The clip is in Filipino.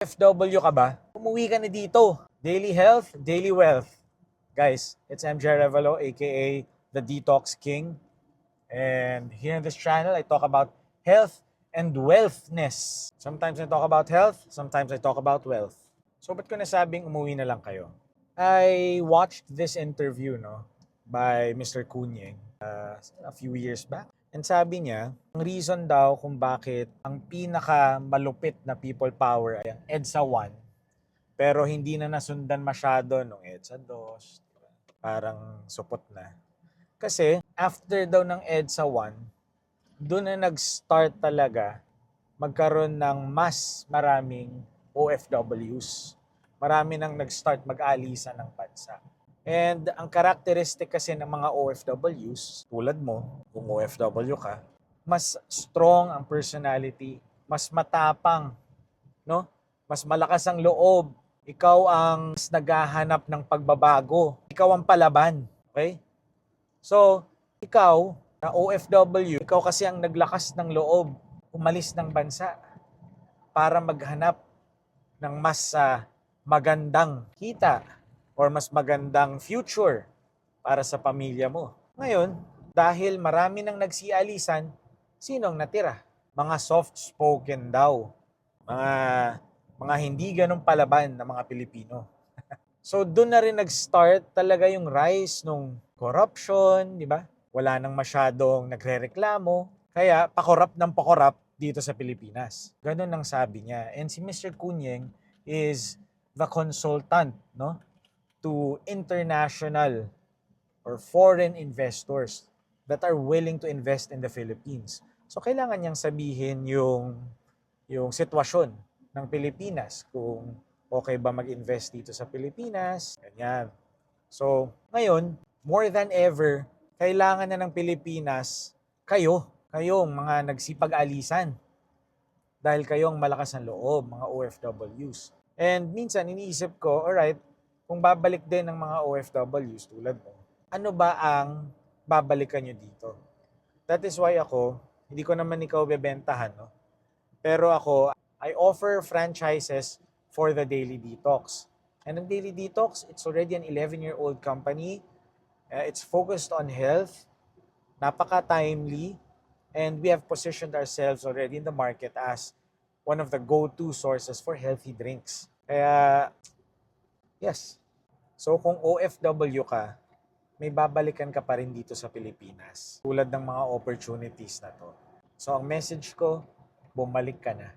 FW ka ba? Umuwi ka na dito. Daily health, daily wealth. Guys, it's MJ Revalo, aka the Detox King. And here in this channel, I talk about health and wealthness. Sometimes I talk about health, sometimes I talk about wealth. So ba't ko nasabing umuwi na lang kayo? I watched this interview by Mr. Kunyeng a few years back. And sabi niya, ang reason daw kung bakit ang pinaka malupit na people power ay ang EDSA 1, pero hindi na nasundan masyado nung EDSA 2, parang supot na. Kasi after daw ng EDSA 1, doon na nag-start talaga magkaroon ng mas maraming OFWs. Marami nang nag-start mag-alisan ng bansa. And ang characteristic kasi ng mga OFWs, tulad mo, kung OFW ka, mas strong ang personality, mas matapang, no? Mas malakas ang loob. Ikaw ang naghahanap ng pagbabago. Ikaw ang palaban, okay? So, ikaw na OFW, ikaw kasi ang naglakas ng loob, umalis ng bansa para maghanap ng mas magandang kita or mas magandang future para sa pamilya mo. Ngayon, dahil marami nang nagsialisan, sinong natira? Mga soft-spoken daw. Mga hindi ganun palaban ng mga Pilipino. So doon na rin nag-start talaga yung rise nung corruption, di ba? Wala nang masyadong nagrereklamo. Kaya pakorap ng pakorap dito sa Pilipinas. Ganun ang sabi niya. And si Mr. Kunyeng is the consultant, to international or foreign investors that are willing to invest in the Philippines. So kailangan niyang sabihin yung sitwasyon ng Pilipinas, kung okay ba mag-invest dito sa Pilipinas, ganyan. So ngayon, more than ever, kailangan na ng Pilipinas kayong mga nagsipag-alisan. Dahil kayong malakas ang loob, mga OFWs. And minsan iniisip ko, alright, kung babalik din ng mga OFWs tulad mo, ano ba ang babalikan nyo dito? That is why ako, hindi ko naman ikaw bebentahan, pero ako, I offer franchises for the Daily Detox. And ang Daily Detox, it's already an 11-year-old company. It's focused on health, napaka-timely, and we have positioned ourselves already in the market as one of the go-to sources for healthy drinks. Kaya, yes. So kung OFW ka, may babalikan ka pa rin dito sa Pilipinas. Tulad ng mga opportunities na to. So ang message ko, bumalik ka na.